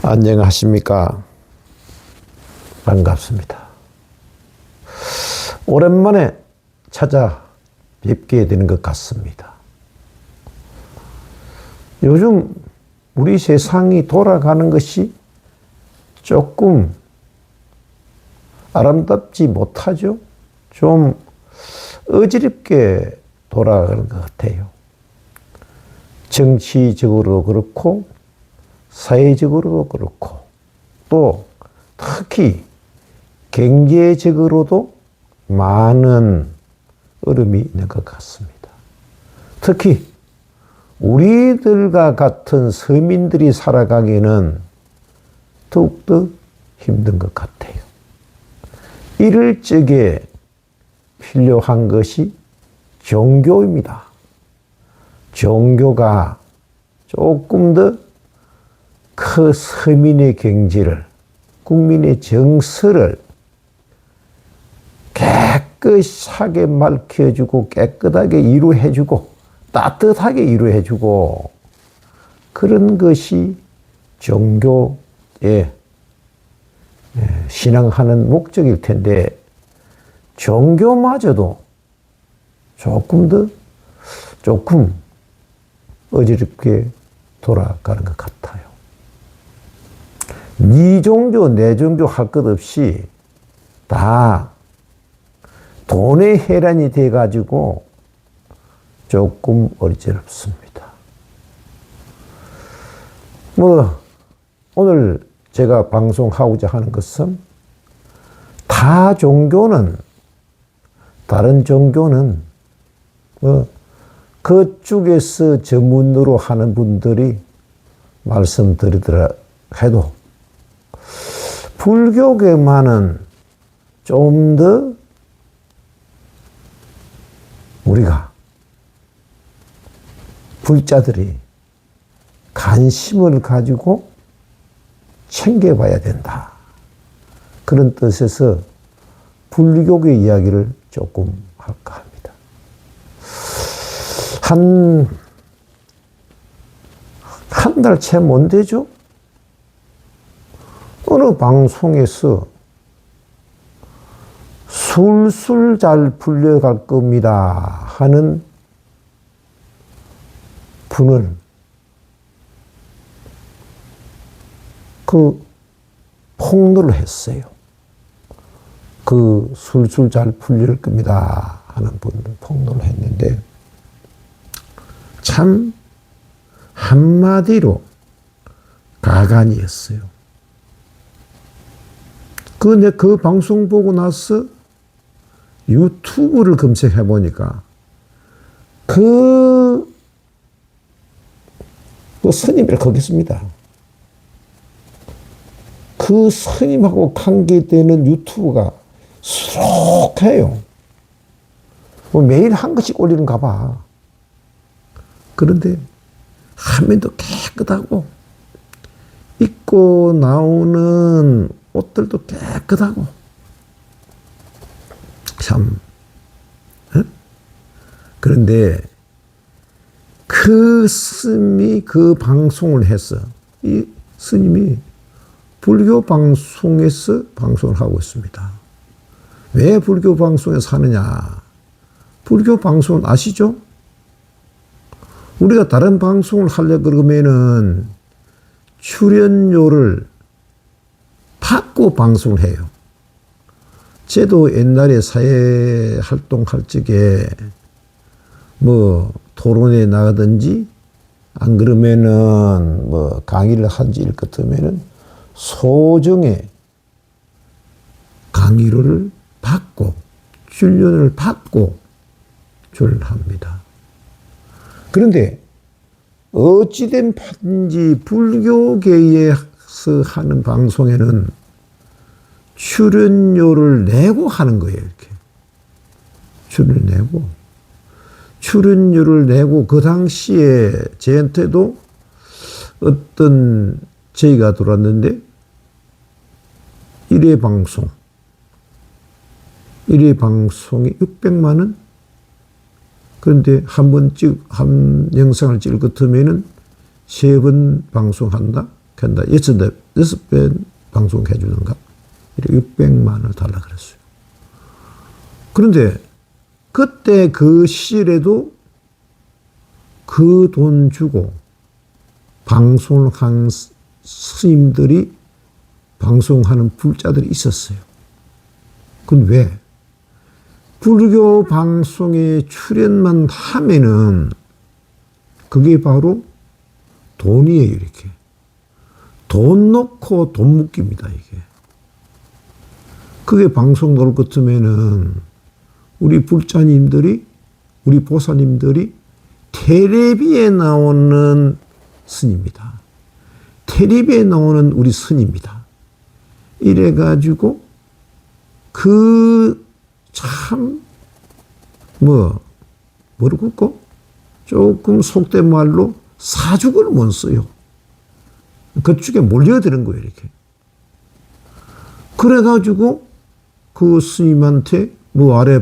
안녕하십니까. 반갑습니다. 오랜만에 찾아뵙게 되는 것 같습니다. 요즘 우리 세상이 돌아가는 것이 조금 아름답지 못하죠? 좀 어지럽게 돌아가는 것 같아요. 정치적으로 그렇고 사회적으로도 그렇고 또 특히 경제적으로도 많은 어려움이 있는 것 같습니다. 특히 우리들과 같은 서민들이 살아가기에는 더욱더 힘든 것 같아요. 이럴 적에 필요한 것이 종교입니다. 종교가 조금 더 그 서민의 경제를, 국민의 정서를 깨끗하게 밝혀주고 깨끗하게 이루해주고 따뜻하게 이루해주고 그런 것이 종교의 신앙하는 목적일 텐데 종교마저도 조금 어지럽게 돌아가는 것 같아요. 네 종교, 내 종교 할 것 없이 다 돈의 해란이 돼가지고 조금 어지럽습니다. 오늘 제가 방송하고자 하는 것은 다른 종교는 그쪽에서 전문으로 하는 분들이 말씀드리더라 해도 불교계만은 좀 더 우리가 불자들이 관심을 가지고 챙겨봐야 된다. 그런 뜻에서 불교계 이야기를 조금 할까 합니다. 한 달 채 못 되죠? 어느 방송에서 술술 잘 풀려갈 겁니다 하는 분을 폭로를 했어요. 술술 잘 풀릴 겁니다 하는 분을 폭로를 했는데 참 한마디로 가관이었어요. 그 방송 보고 나서 유튜브를 검색해 보니까 스님을 거겠습니다. 그 스님하고 관계되는 유튜브가 수록해요. 매일 한 것씩 올리는가 봐. 그런데 화면도 깨끗하고 입고 나오는 옷들도 깨끗하고 참 그런데 그 스님이 그 방송을 해서 이 스님이 불교 방송에서 방송을 하고 있습니다. 왜 불교 방송에서 하느냐? 불교 방송은 아시죠? 우리가 다른 방송을 하려고 그러면은 출연료를 받고 방송을 해요. 저도 옛날에 사회 활동할 적에 토론에 나가든지 안 그러면은 강의를 한지 일 같으면은 소정의 강의료를 받고 출연을 받고 합니다. 그런데 어찌된 판인지 불교계에서 하는 방송에는 출연료를 내고 하는 거예요. 이렇게 출연료를 내고 그 당시에 저한테도 어떤 제의가 들어왔는데 1회 방송이 600만 원? 그런데 한 영상을 찍을 것 같으면은 3번 방송한다? 여섯 6배 방송해 주는가? 600만 원을 달라 그랬어요. 그런데 그때 그 시절에도 그 돈 주고 방송을 한 스님들이 방송하는 불자들이 있었어요. 그건 왜? 불교 방송에 출연만 하면은 그게 바로 돈이에요, 이렇게. 돈 넣고 돈 묶입니다, 이게. 그게 방송 나올 것 같으면은 우리 불자님들이, 우리 보사님들이 텔레비에 나오는 스님입니다. 텔레비에 나오는 우리 스님입니다. 이래가지고 참 뭐라고 조금 속된 말로 사죽을 못 써요. 그쪽에 몰려드는 거예요, 이렇게. 그래가지고 그 스님한테 아래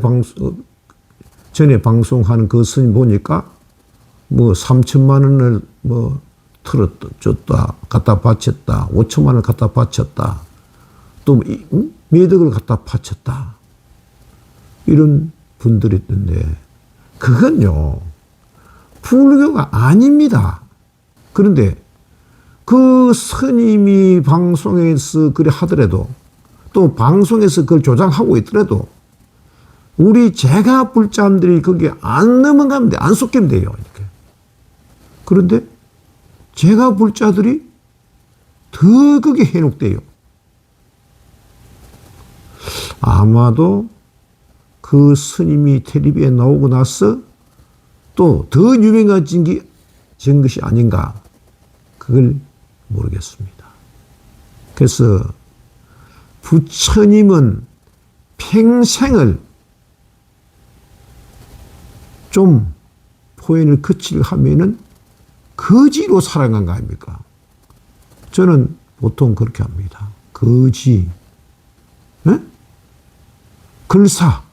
전에 방송하는 그 스님 보니까 3천만 원을 줬다, 갖다 바쳤다, 5천만 원을 갖다 바쳤다, 또 매덕을 갖다 바쳤다. 이런 분들이 있는데, 그건요, 불교가 아닙니다. 그런데 그 스님이 방송에서 그래 하더라도, 또 방송에서 그걸 조장하고 있더라도, 우리 제가 불자들이 거기에 안 넘어가면 돼, 안 쏟기면 돼요, 이렇게. 그런데 제가 불자들이 더 거기에 해놓대요. 아마도 그 스님이 텔레비에 나오고 나서 또 더 유명해진 것이 아닌가, 그걸 모르겠습니다. 그래서 부처님은 평생을 좀 포인을 거치려 하면은 거지로 살아간 거 아닙니까? 저는 보통 그렇게 합니다. 거지, 글사,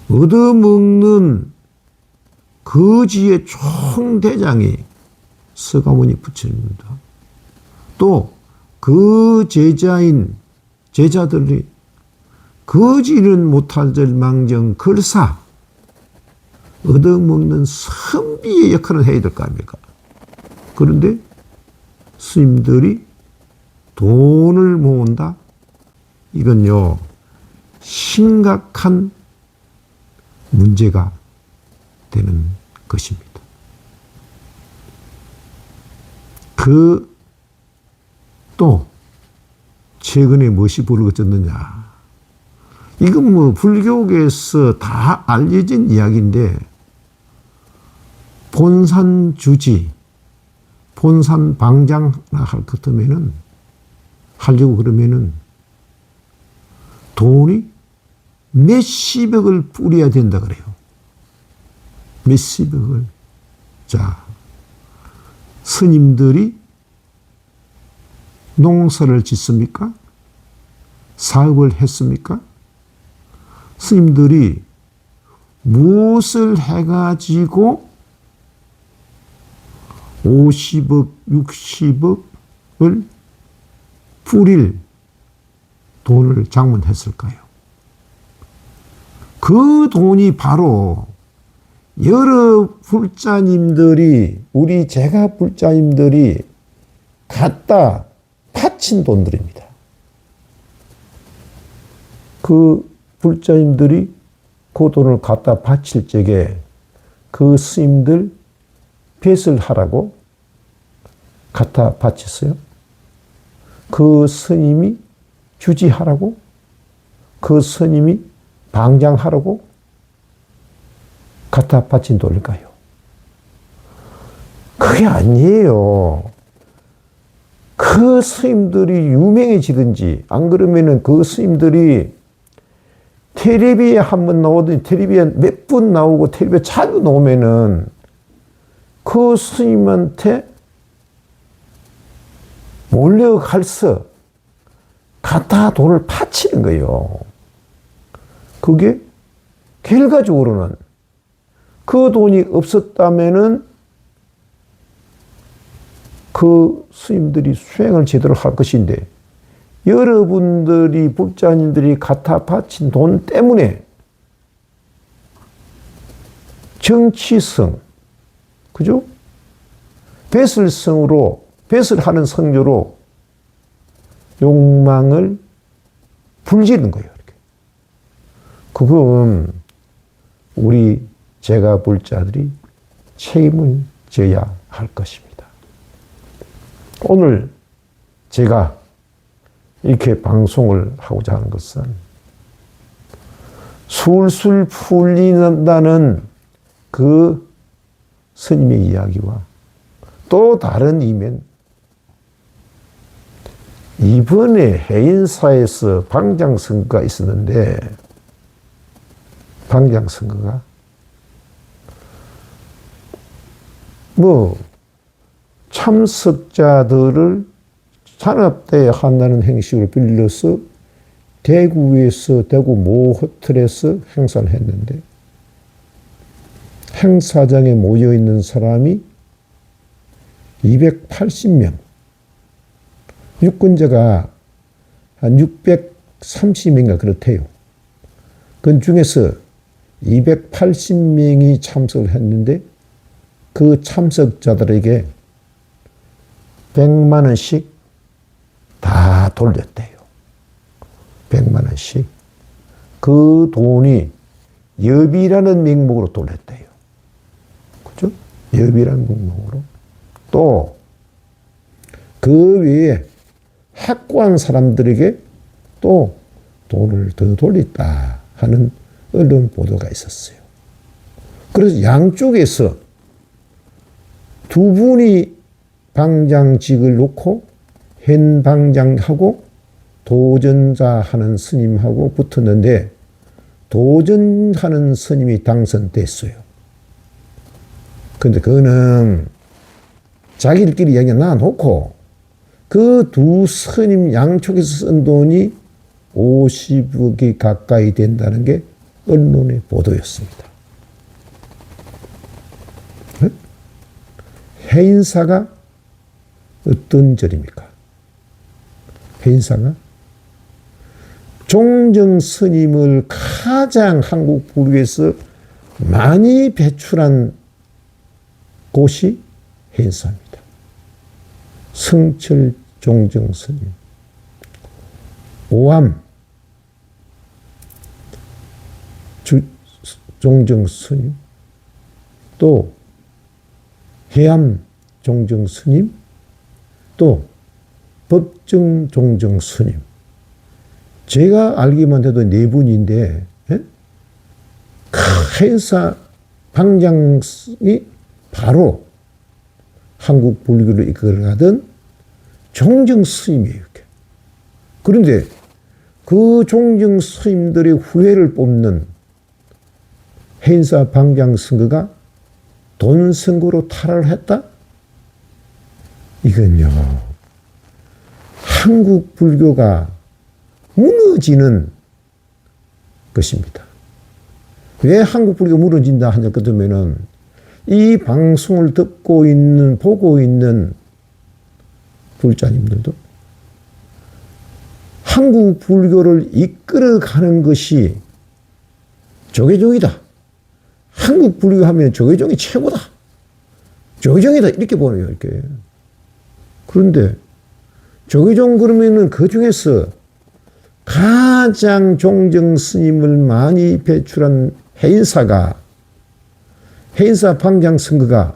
얻어먹는 거지의 총대장이 서가모니 부처님입니다. 또 그 제자들이 거지는 못할 망정 글사, 얻어먹는 선비의 역할을 해야 될 거 아닙니까? 그런데 스님들이 돈을 모은다? 이건요, 심각한 문제가 되는 것입니다. 또 최근에 무엇이 벌어졌느냐? 이건 불교계에서 다 알려진 이야기인데, 본산 주지, 본산 방장 하려고 그러면은 돈이 몇십억을 뿌려야 된다 그래요. 몇십억을. 자, 스님들이 농사를 짓습니까? 사업을 했습니까? 스님들이 무엇을 해가지고 50억, 60억을 뿌릴 돈을 장만했을까요? 그 돈이 바로 여러 불자님들이, 우리 제가 불자님들이 갖다 바친 돈들입니다. 그 불자님들이 그 돈을 갖다 바칠 적에 그 스님들 뱃을 하라고 갖다 바쳤어요. 그 스님이 주지하라고, 그 스님이 방장하라고 갖다 바친 돈일까요? 그게 아니에요. 그 스님들이 유명해지든지, 안 그러면은 그 스님들이 텔레비에 한번 나오든지, 텔레비에 몇 분 나오고, 텔레비에 자주 나오면은 그 스님한테 몰려가서 갖다 돈을 바치는 거예요. 그게 결과적으로는 그 돈이 없었다면은 그 스님들이 수행을 제대로 할 것인데 여러분들이 불자님들이 갖다 바친 돈 때문에 정치성, 그죠? 배설성으로, 배설하는 성조로 욕망을 불지르는 거예요. 이렇게. 그건 우리 제가 불자들이 책임을 져야 할 것입니다. 오늘 제가 이렇게 방송을 하고자 하는 것은 술술 풀린다는 그 스님의 이야기와 또 다른 이면 이번에 해인사에서 방장선거가 있었는데 방장선거가 참석자들을 산업대회 한다는 행식으로 빌려서 대구에서 대구 모 호텔에서 행사를 했는데 행사장에 모여 있는 사람이 280명, 유권자가 한 630명인가 그렇대요. 그 중에서 280명이 참석을 했는데 그 참석자들에게 100만 원씩 다 돌렸대요. 100만 원씩. 그 돈이 여비라는 명목으로 돌렸대요. 그죠? 여비라는 명목으로. 또, 그 외에 확고한 사람들에게 또 돈을 더 돌렸다 하는 언론 보도가 있었어요. 그래서 양쪽에서 두 분이 방장직을 놓고 현 방장하고 도전자 하는 스님하고 붙었는데 도전하는 스님이 당선됐어요. 근데 그거는 자기들끼리 이야기 놔놓고 그 두 스님 양쪽에서 쓴 돈이 50억이 가까이 된다는 게 언론의 보도였습니다. 해인사가 어떤 절입니까? 해인사가 종정 스님을 가장 한국 불교에서 많이 배출한 곳이 해인사입니다. 성철 종정 스님, 오암 종정 스님, 또 해암 종정 스님, 또 법정 종정 스님. 제가 알기만 해도 네 분인데, 해인사 방장이 바로 한국 불교를 이끌어가던 종정 스님이에요. 이렇게. 그런데 그 종정 스님들의 후예를 뽑는 해인사 방장 선거가 돈 선거로 탈환을 했다? 이건요, 한국 불교가 무너지는 것입니다. 왜 한국 불교가 무너진다 하냐 그러면은 이 방송을 듣고 있는, 보고 있는 불자님들도 한국 불교를 이끌어가는 것이 조계종이다. 한국 불교 하면 조계종이 최고다. 조계종이다. 이렇게 보네요, 이렇게. 그런데 조계종 그러면은 그 중에서 가장 종정 스님을 많이 배출한 해인사가, 해인사 방장 선거가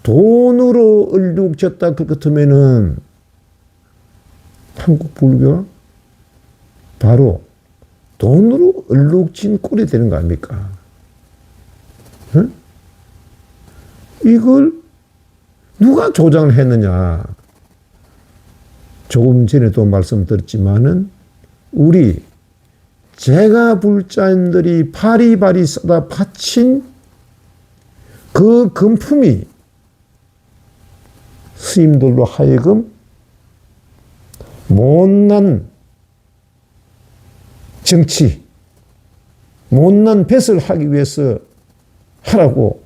돈으로 얼룩졌다 그렇다면은 한국 불교가 바로 돈으로 얼룩진 꼴이 되는 거 아닙니까? 응? 이걸 누가 조장을 했느냐? 조금 전에도 말씀드렸지만은 우리 제가 불자인들이 바리바리 써다 바친 그 금품이 스님들로 하여금 못난 정치, 못난 뱃을 하기 위해서 하라고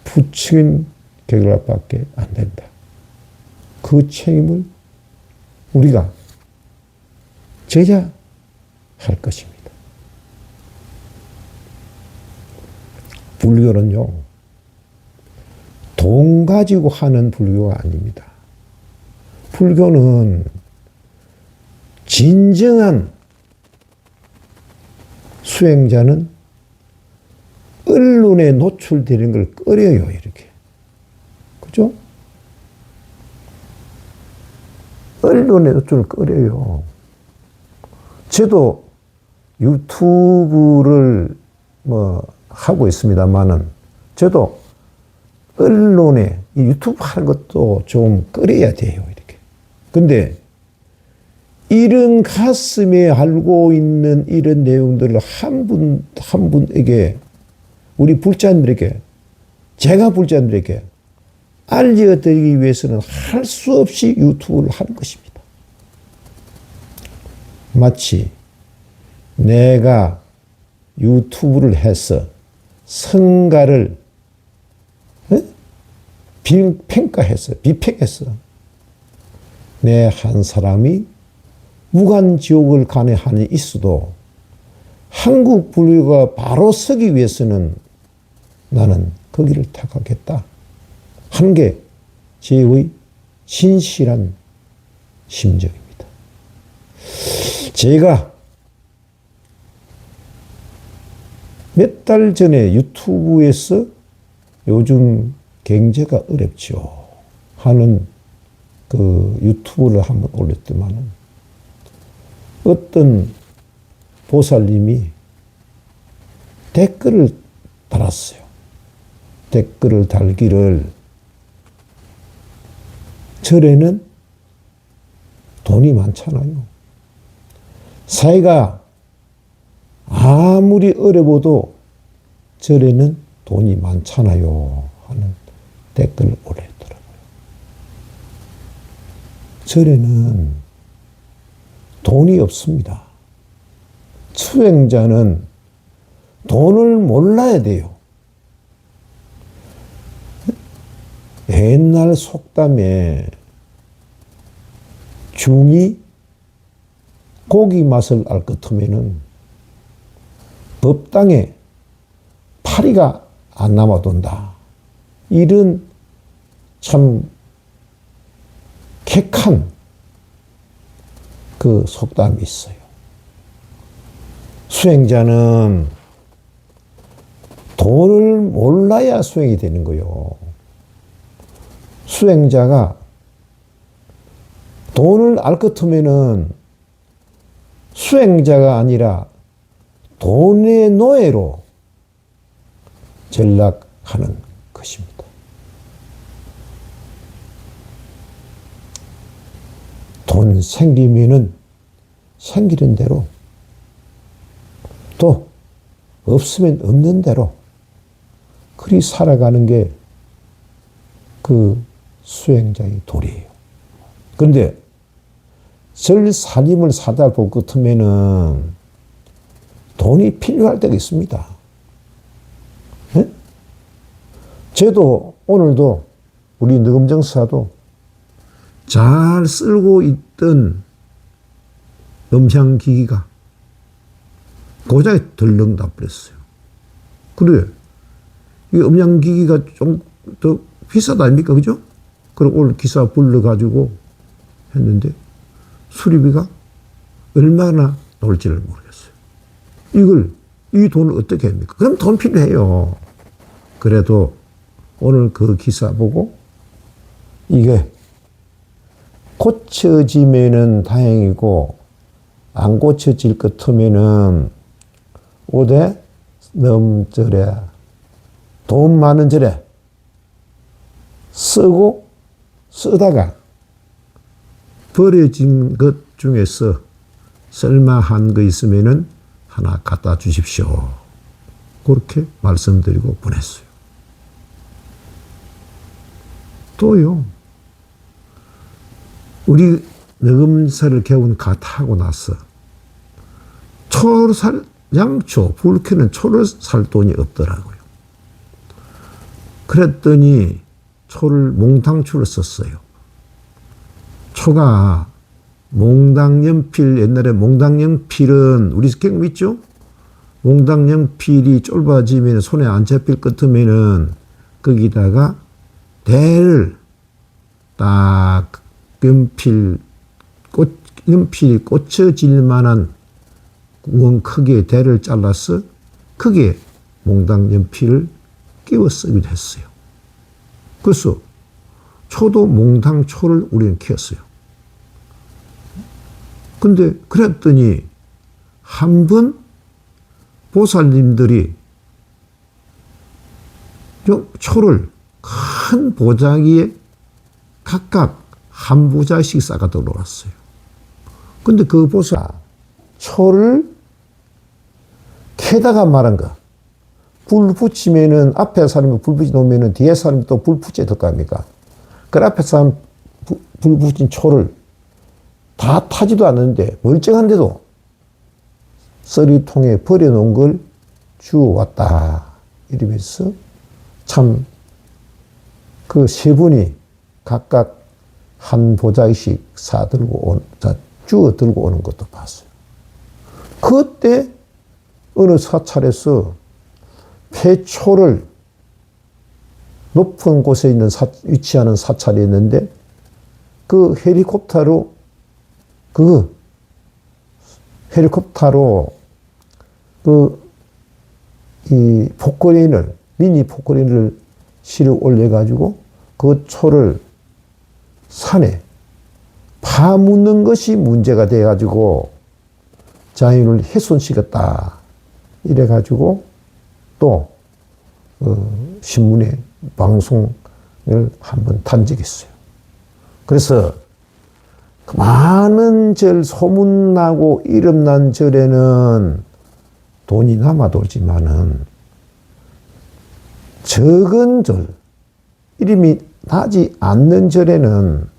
부추긴 결과밖에 안 된다. 그 책임을 우리가 져야 할 것입니다. 불교는요, 돈 가지고 하는 불교가 아닙니다. 불교는 진정한 수행자는 언론에 노출되는 걸 꺼려요, 이렇게. 그죠? 언론에 노출을 꺼려요. 저도 유튜브를 하고 있습니다만은, 저도 언론에 이 유튜브 하는 것도 좀 꺼려야 돼요, 이렇게. 근데 이런 가슴에 알고 있는 이런 내용들을 한 분에게, 우리 불자님들에게, 제가 불자님들에게 알려드리기 위해서는 할 수 없이 유튜브를 하는 것입니다. 마치 내가 유튜브를 해서 성가를 비평가해서, 비평해서 내 한 사람이 무간지옥을 가는 한이 있어도 한국 불교가 바로 서기 위해서는 나는 그 길을 택하겠다 하는 게 제의 진실한 심정입니다. 제가 몇 달 전에 유튜브에서 요즘 경제가 어렵죠 하는 그 유튜브를 한번 올렸더만은 어떤 보살님이 댓글을 달았어요. 댓글을 달기를, 절에는 돈이 많잖아요. 사회가 아무리 어려워도 절에는 돈이 많잖아요 하는 댓글을 올렸더라고요. 절에는 돈이 없습니다. 수행자는 돈을 몰라야 돼요. 옛날 속담에 중이 고기 맛을 알 것 같으면은 법당에 파리가 안 남아돈다. 이런 참 객한 그 속담이 있어요. 수행자는 돈을 몰라야 수행이 되는 거요. 수행자가 돈을 알 것 같으면은 수행자가 아니라 돈의 노예로 전락하는 것입니다. 돈 생기면은 생기는 대로, 또 없으면 없는 대로 그리 살아가는 게 그 수행자의 도리예요. 그런데 절 살림을 사다 볼 것 같으면은 돈이 필요할 때가 있습니다. 네? 저도 오늘도 우리 느금정사도 잘 쓰고 있던 음향기기가 고장이 덜렁 나버렸어요. 그래, 이 음향기기가 좀 더 비싸다 아닙니까? 그죠? 그럼 오늘 기사 불러가지고 했는데 수리비가 얼마나 나올지를 모르겠어요. 이 돈을 어떻게 합니까? 그럼 돈 필요해요. 그래도 오늘 그 기사 보고 이게 고쳐지면은 다행이고 안 고쳐질 것 같으면은 오대 넘절에 돈 많은 절에 쓰다가 버려진 것 중에서 쓸만한 거 있으면은 하나 갖다 주십시오. 그렇게 말씀드리고 보냈어요. 또요, 우리 느금사를 개운 가타하고 나서 초를 살, 양초, 불켜는 초를 살 돈이 없더라고요. 그랬더니 초를 몽탕초를 썼어요. 초가 몽당연필, 옛날에 몽당연필은 우리 경험 있죠? 몽당연필이 좁아지면 손에 안 잡힐 것같으면은 거기다가 대를 딱 연필이 꽂혀질 만한 원 크기의 대를 잘라서 거기에 몽당연필을 끼워 쓰기도 했어요. 그래서 초도 몽당초를 우리는 키웠어요. 근데 그랬더니 한 번 보살님들이 초를 큰 보자기에 각각 한 보자씩 싸가지고 놀았어요. 근데 그 보살 초를 캐다가 말한 거. 불 붙이면은 앞에 사람이 불 붙여 놓으면은 뒤에 사람이 또 불 붙여야 될 거 아닙니까? 그 앞에 사람 불 붙인 초를 다 타지도 않는데 멀쩡한데도 쓰리통에 버려놓은 걸 주워왔다. 이러면서 참 그 세 분이 각각 한 보자기씩 주워 들고 오는 것도 봤어요. 그때 어느 사찰에서 폐초를 높은 곳에 있는 위치하는 사찰이 있는데 그 헬리콥터로 이 포크레인을 미니 포크레인을 실어 올려가지고 그 초를 산에 파묻는 것이 문제가 돼가지고 자연을 훼손시켰다. 이래가지고 또 신문에 방송을 한번 탄 적이 있어요. 그래서 많은 절, 소문나고 이름난 절에는 돈이 남아돌지만은 적은 절, 이름이 나지 않는 절에는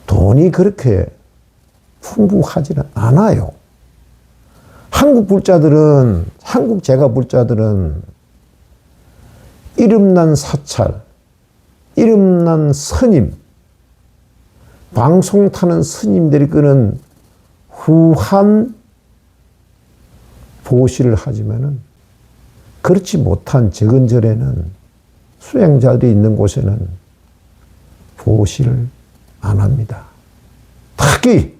돈이 그렇게 풍부하지는 않아요. 한국 제가 불자들은 이름난 사찰, 이름난 스님, 방송 타는 스님들이 끄는 후한 보시를 하지만은 그렇지 못한 적은 절에는 수행자들이 있는 곳에는 보시를 안 합니다. 특히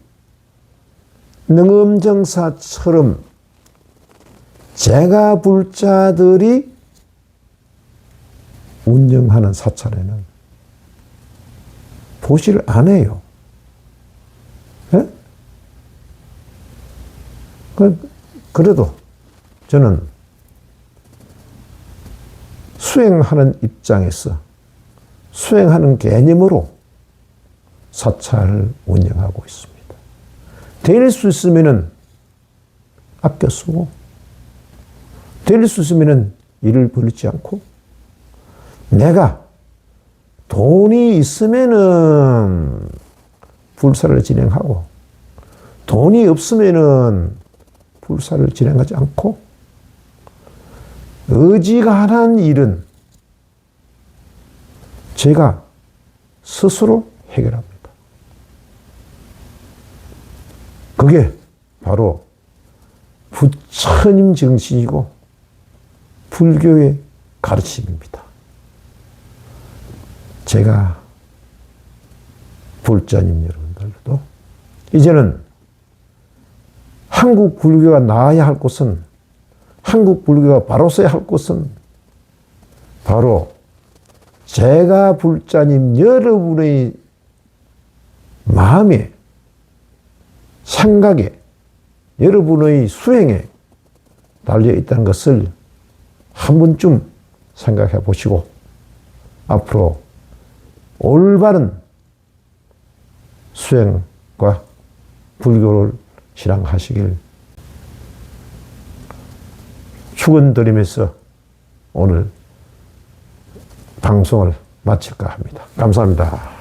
능엄정사처럼 제가 불자들이 운영하는 사찰에는 보시를 안 해요. 네? 그래도 저는 수행하는 입장에서 수행하는 개념으로 사찰을 운영하고 있습니다. 될 수 있으면은 아껴 쓰고, 될 수 있으면은 일을 벌리지 않고, 내가 돈이 있으면은 불사를 진행하고, 돈이 없으면은 불사를 진행하지 않고, 어지간한 일은 제가 스스로 해결합니다. 그게 바로 부처님 정신이고 불교의 가르침입니다. 제가 불자님 여러분들도 이제는 한국 불교가 나아야 할 곳은, 한국 불교가 바로 서야 할 곳은 바로 제가 불자님 여러분의 마음에, 생각에, 여러분의 수행에 달려 있다는 것을 한 번쯤 생각해 보시고 앞으로 올바른 수행과 불교를 실행하시길 축원드리면서 오늘 방송을 마칠까 합니다. 감사합니다.